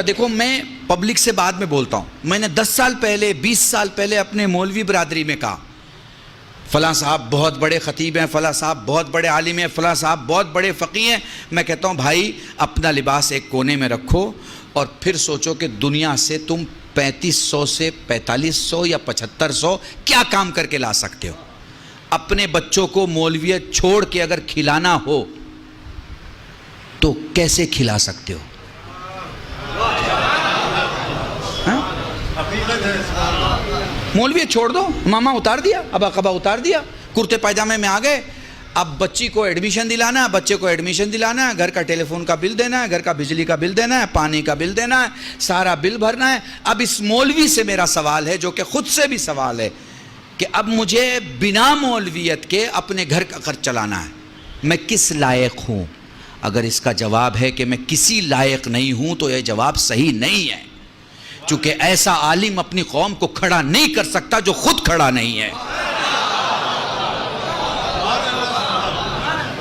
دیکھو میں پبلک سے بعد میں بولتا ہوں. میں نے 10 سال پہلے 20 سال پہلے اپنے مولوی برادری میں کہا فلاں صاحب بہت بڑے خطیب ہیں, فلاں صاحب بہت بڑے عالم ہیں, فلاں صاحب بہت بڑے فقیہ ہیں. میں کہتا ہوں بھائی اپنا لباس ایک کونے میں رکھو اور پھر سوچو کہ دنیا سے تم 3500 سے 4500 یا 7500 کیا کام کر کے لا سکتے ہو. اپنے بچوں کو مولویت چھوڑ کے اگر کھلانا ہو تو کیسے کھلا سکتے ہو؟ مولویت چھوڑ دو, ماما اتار دیا, ابا قبا اتار دیا, کرتے پائجامے میں آ گئے. اب بچی کو ایڈمیشن دلانا ہے, بچے کو ایڈمیشن دلانا ہے, گھر کا ٹیلی فون کا بل دینا ہے, گھر کا بجلی کا بل دینا ہے, پانی کا بل دینا ہے, سارا بل بھرنا ہے. اب اس مولوی سے میرا سوال ہے, جو کہ خود سے بھی سوال ہے, کہ اب مجھے بنا مولویت کے اپنے گھر کا خرچ چلانا ہے. میں کس لائق ہوں؟ اگر اس کا جواب ہے کہ میں کسی لائق نہیں ہوں تو یہ جواب صحیح نہیں ہے, چونکہ ایسا عالم اپنی قوم کو کھڑا نہیں کر سکتا جو خود کھڑا نہیں ہے.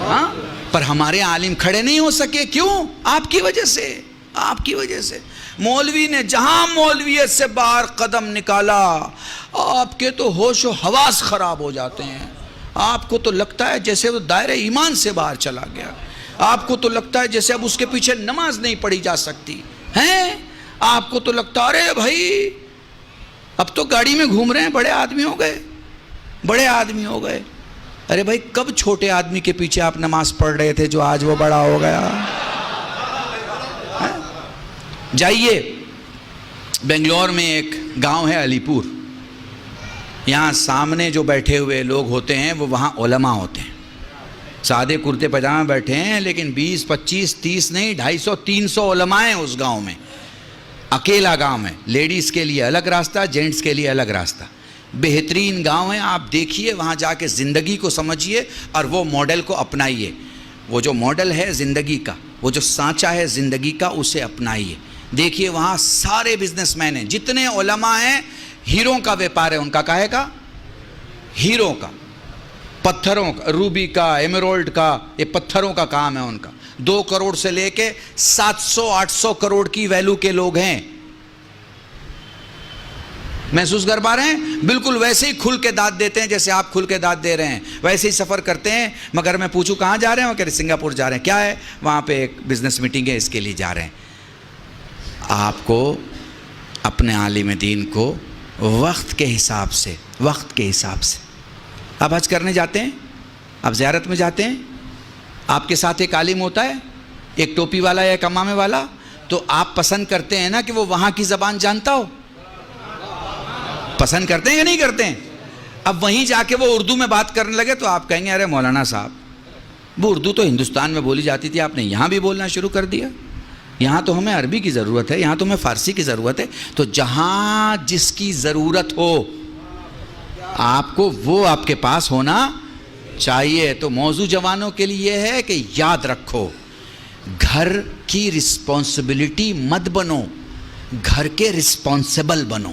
ہاں پر ہمارے عالم کھڑے نہیں ہو سکے, کیوں؟ آپ کی وجہ سے, آپ کی وجہ سے. مولوی نے جہاں مولویت سے باہر قدم نکالا آپ کے تو ہوش و حواس خراب ہو جاتے ہیں. آپ کو تو لگتا ہے جیسے وہ دائرہ ایمان سے باہر چلا گیا. آپ کو تو لگتا ہے جیسے اب اس کے پیچھے نماز نہیں پڑھی جا سکتی ہیں. آپ کو تو لگتا ارے بھائی اب تو گاڑی میں گھوم رہے ہیں, بڑے آدمی ہو گئے, بڑے آدمی ہو گئے. ارے بھائی کب چھوٹے آدمی کے پیچھے آپ نماز پڑھ رہے تھے جو آج وہ بڑا ہو گیا؟ جائیے بنگلور میں ایک گاؤں ہے علی پور, یہاں سامنے جو بیٹھے ہوئے لوگ ہوتے ہیں وہ وہاں علماء ہوتے ہیں. سادے کرتے پاجامے بیٹھے ہیں لیکن 20 25 30 نہیں 250 300 علماء ہیں اس گاؤں میں. اکیلا گاؤں ہے, لیڈیز کے لیے الگ راستہ, جینٹس کے لیے الگ راستہ. بہترین گاؤں ہے, آپ دیکھیے وہاں جا کے زندگی کو سمجھیے اور وہ ماڈل کو اپنائیے. وہ جو ماڈل ہے زندگی کا, وہ جو سانچہ ہے زندگی کا, اسے اپنائیے. دیکھیے وہاں سارے بزنس مین ہیں, جتنے علماء ہیں ہیروں کا ویپار ہے ان کا. کاہے کا؟ ہیروں کا, پتھروں کا, روبی کا, ایمرالڈ کا, یہ پتھروں کا کام ہے ان کا. 2 کروڑ سے لے کے 700-800 کروڑ کی ویلو کے لوگ ہیں. محسوس کر پا رہے ہیں؟ بالکل ویسے ہی کھل کے داد دیتے ہیں جیسے آپ کھل کے داد دے رہے ہیں, ویسے ہی سفر کرتے ہیں. مگر میں پوچھوں کہاں جا رہے ہیں؟ وہ کہہ رہے سنگاپور جا رہے ہیں. کیا ہے وہاں پہ؟ ایک بزنس میٹنگ ہے, اس کے لیے جا رہے ہیں. آپ کو اپنے عالم دین کو وقت کے حساب سے, وقت کے حساب سے, آپ حج کرنے جاتے ہیں, آپ زیارت میں جاتے ہیں, آپ کے ساتھ ایک عالم ہوتا ہے, ایک ٹوپی والا یا ایک امامے والا, تو آپ پسند کرتے ہیں نا کہ وہ وہاں کی زبان جانتا ہو؟ پسند کرتے ہیں یا نہیں کرتے ہیں؟ اب وہیں جا کے وہ اردو میں بات کرنے لگے تو آپ کہیں گے ارے مولانا صاحب وہ اردو تو ہندوستان میں بولی جاتی تھی, آپ نے یہاں بھی بولنا شروع کر دیا. یہاں تو ہمیں عربی کی ضرورت ہے, یہاں تو ہمیں فارسی کی ضرورت ہے. تو جہاں جس کی ضرورت ہو آپ کو وہ آپ کے پاس ہونا چاہیے. تو موضوع جوانوں کے لیے یہ ہے کہ یاد رکھو, گھر کی رسپانسبلٹی مت بنو, گھر کے رسپانسبل بنو.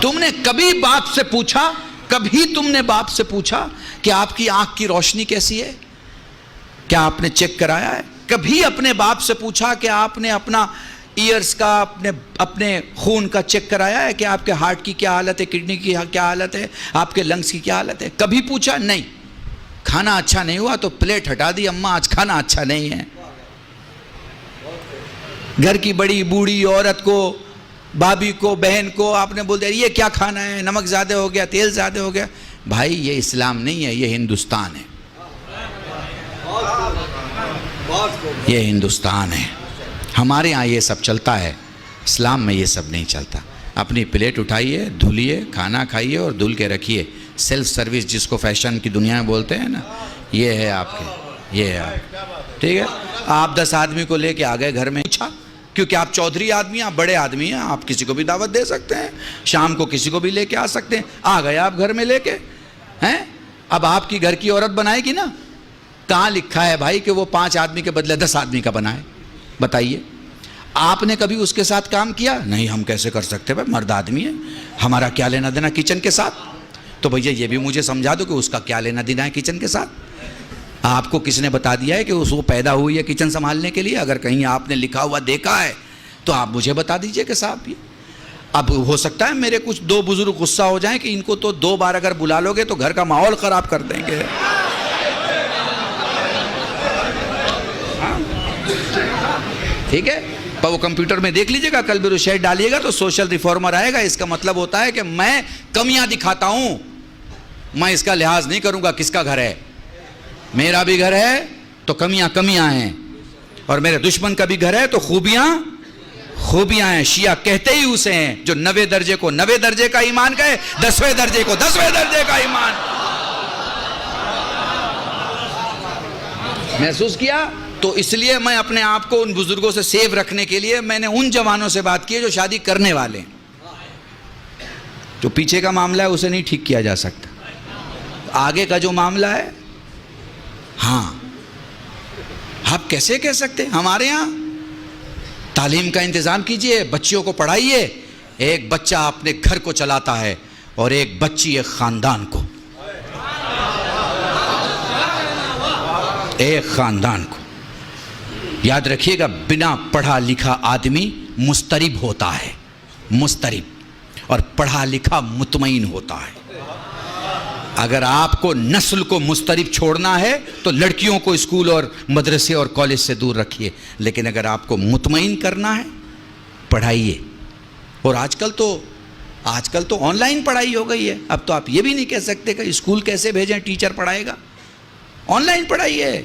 تم نے کبھی باپ سے پوچھا, کبھی تم نے باپ سے پوچھا کہ آپ کی آنکھ کی روشنی کیسی ہے؟ کیا آپ نے چیک کرایا ہے؟ کبھی اپنے باپ سے پوچھا کہ آپ نے اپنا ایئرز کا, اپنے خون کا چیک کرایا ہے کہ آپ کے ہارٹ کی کیا حالت ہے, کڈنی کی کیا حالت ہے, آپ کے لنگز کی کیا حالت ہے؟ کبھی پوچھا نہیں. کھانا اچھا نہیں ہوا تو پلیٹ ہٹا دی, اماں آج کھانا اچھا نہیں ہے. گھر کی بڑی بوڑھی عورت کو, بھابھی کو, بہن کو آپ نے بول دیا یہ کیا کھانا ہے, نمک زیادہ ہو گیا, تیل زیادہ ہو گیا. بھائی یہ اسلام نہیں ہے, یہ ہندوستان ہے, یہ ہندوستان ہے. ہمارے یہاں یہ سب چلتا ہے, اسلام میں یہ سب نہیں چلتا. اپنی پلیٹ اٹھائیے, دھلیے, کھانا کھائیے اور دھل کے رکھیے. سیلف سروس جس کو فیشن کی دنیا میں بولتے ہیں نا, یہ ہے آپ کے, یہ ہے آپ. ٹھیک ہے, آپ 10 آدمی کو لے کے آ گئے گھر میں, اچھا کیونکہ آپ چودھری آدمی ہیں, آپ بڑے آدمی ہیں, آپ کسی کو بھی دعوت دے سکتے ہیں, شام کو کسی کو بھی لے کے آ سکتے ہیں. آ گئے آپ گھر میں لے کے ہیں. اب آپ کی گھر کی عورت بنائے گی نا. کہاں لکھا ہے بھائی کہ وہ 5 آدمی کے بدلے 10 آدمی کا بنائے؟ بتائیے. آپ نے کبھی اس کے ساتھ کام کیا؟ نہیں, ہم کیسے کر سکتے بھائی, مرد آدمی ہے, ہمارا کیا لینا دینا کچن کے ساتھ. تو بھیا یہ بھی مجھے سمجھا دو کہ اس کا کیا لینا دینا ہے کچن کے ساتھ. آپ کو کس نے بتا دیا ہے کہ اس کو پیدا ہوئی ہے کچن سنبھالنے کے لیے؟ اگر کہیں آپ نے لکھا ہوا دیکھا ہے تو آپ مجھے بتا دیجئے کہ صاحب یہ اب ہو سکتا ہے میرے کچھ دو بزرگ غصہ ہو جائیں کہ ان کو تو 2 بار اگر بلا لو گے تو گھر کا ماحول خراب کر دیں گے. ٹھیک ہے، پر وہ کمپیوٹر میں دیکھ لیجئے گا، کل بھی شیٹ ڈالیے گا تو سوشل ریفارمر آئے گا. اس کا مطلب ہوتا ہے کہ میں کمیاں دکھاتا ہوں، میں اس کا لحاظ نہیں کروں گا کس کا گھر ہے. میرا بھی گھر ہے تو کمیاں ہیں، اور میرے دشمن کا بھی گھر ہے تو خوبیاں ہیں. شیعہ کہتے ہی اسے ہیں جو 90 درجے کو 90 درجے کا ایمان کہے، 10ویں درجے کو 10ویں درجے کا ایمان. محسوس کیا؟ تو اس لیے میں اپنے آپ کو ان بزرگوں سے سیو رکھنے کے لیے میں نے ان جوانوں سے بات کی ہے جو شادی کرنے والے ہیں. جو پیچھے کا معاملہ ہے اسے نہیں ٹھیک کیا جا سکتا، آگے کا جو معاملہ ہے ہاں آپ کیسے کہہ سکتے؟ ہمارے ہاں تعلیم کا انتظام کیجئے، بچیوں کو پڑھائیے. ایک بچہ اپنے گھر کو چلاتا ہے اور ایک بچی ایک خاندان کو، ایک خاندان کو. یاد رکھیے گا، بنا پڑھا لکھا آدمی مضطرب ہوتا ہے، مضطرب، اور پڑھا لکھا مطمئن ہوتا ہے. اگر آپ کو نسل کو مضطرب چھوڑنا ہے تو لڑکیوں کو اسکول اور مدرسے اور کالج سے دور رکھیے، لیکن اگر آپ کو مطمئن کرنا ہے پڑھائیے. اور آج کل تو آن لائن پڑھائی ہو گئی ہے. اب تو آپ یہ بھی نہیں کہہ سکتے کہ اسکول کیسے بھیجیں، ٹیچر پڑھائے گا. On line پڑھائیے،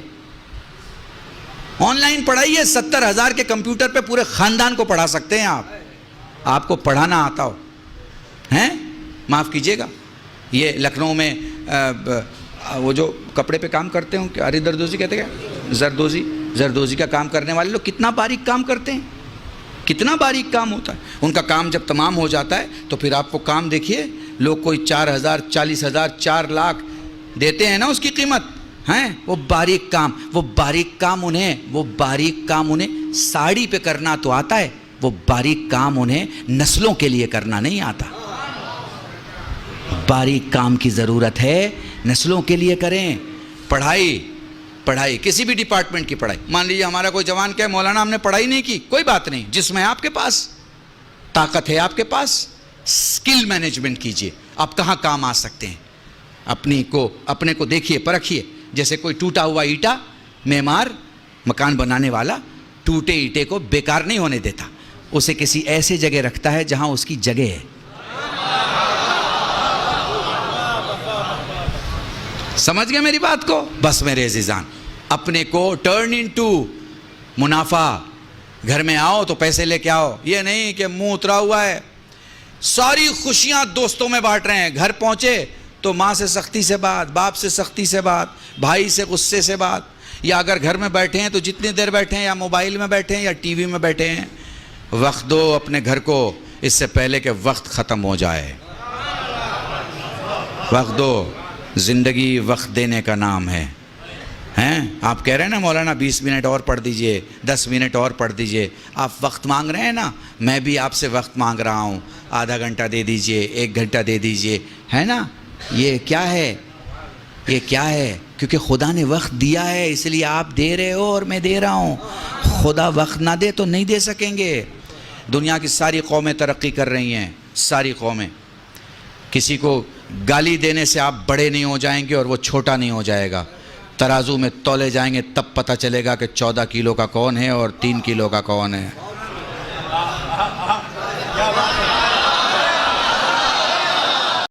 on line پڑھائیے. 70,000 کے کمپیوٹر پہ پورے خاندان کو پڑھا سکتے ہیں آپ کو پڑھانا آتا ہو ہیں. معاف کیجیے گا، یہ لکھنؤ میں وہ جو کپڑے پہ کام کرتے ہوں، اری دردوزی کہتے ہیں، زردوزی کا کام کرنے والے لوگ کتنا باریک کام کرتے ہیں، کتنا باریک کام ہوتا ہے. ان کا کام جب تمام ہو جاتا ہے تو پھر آپ کو کام دیکھیے، لوگ کوئی 4,000 40,000 4 لاکھ دیتے ہیں نا اس کی قیمت ہیں. وہ باریک کام انہیں ساڑی پہ کرنا تو آتا ہے، وہ باریک کام انہیں نسلوں کے لیے کرنا نہیں آتا. باریک کام کی ضرورت ہے، نسلوں کے لیے کریں. پڑھائی کسی بھی ڈپارٹمنٹ کی پڑھائی. مان لیجیے ہمارا کوئی جوان کہے مولانا ہم نے پڑھائی نہیں کی، کوئی بات نہیں. جس میں آپ کے پاس طاقت ہے، آپ کے پاس سکل مینجمنٹ کیجئے. آپ کہاں کام آ سکتے ہیں، اپنے کو دیکھیے، پرکھیے. جیسے کوئی ٹوٹا ہوا اینٹا، معمار مکان بنانے والا ٹوٹے اینٹے کو بیکار نہیں ہونے دیتا، اسے کسی ایسے جگہ رکھتا ہے جہاں اس کی جگہ ہے. سمجھ گئے میری بات کو؟ بس میرے عزیزان، اپنے کو ٹرن انٹو منافع. گھر میں آؤ تو پیسے لے کے آؤ، یہ نہیں کہ منہ اترا ہوا ہے. ساری خوشیاں دوستوں میں بانٹ رہے ہیں، گھر پہنچے تو ماں سے سختی سے بات، باپ سے سختی سے بات، بھائی سے غصے سے بات. یا اگر گھر میں بیٹھے ہیں تو جتنی دیر بیٹھے ہیں، یا موبائل میں بیٹھے ہیں یا ٹی وی میں بیٹھے ہیں. وقت دو اپنے گھر کو اس سے پہلے کہ وقت ختم ہو جائے. وقت دو. زندگی وقت دینے کا نام ہے. آپ کہہ رہے ہیں نا مولانا 20 منٹ اور پڑھ دیجئے، 10 منٹ اور پڑھ دیجئے. آپ وقت مانگ رہے ہیں نا، میں بھی آپ سے وقت مانگ رہا ہوں. آدھا گھنٹہ دے دیجئے، 1 گھنٹہ دے دیجئے، ہے نا. یہ کیا ہے؟ کیونکہ خدا نے وقت دیا ہے، اس لیے آپ دے رہے ہو اور میں دے رہا ہوں. خدا وقت نہ دے تو نہیں دے سکیں گے. دنیا کی ساری قومیں ترقی کر رہی ہیں، ساری قومیں. کسی کو گالی دینے سے آپ بڑے نہیں ہو جائیں گے اور وہ چھوٹا نہیں ہو جائے گا. ترازو میں تولے جائیں گے تب پتہ چلے گا کہ 14 کلو کا کون ہے اور 3 کلو کا کون ہے.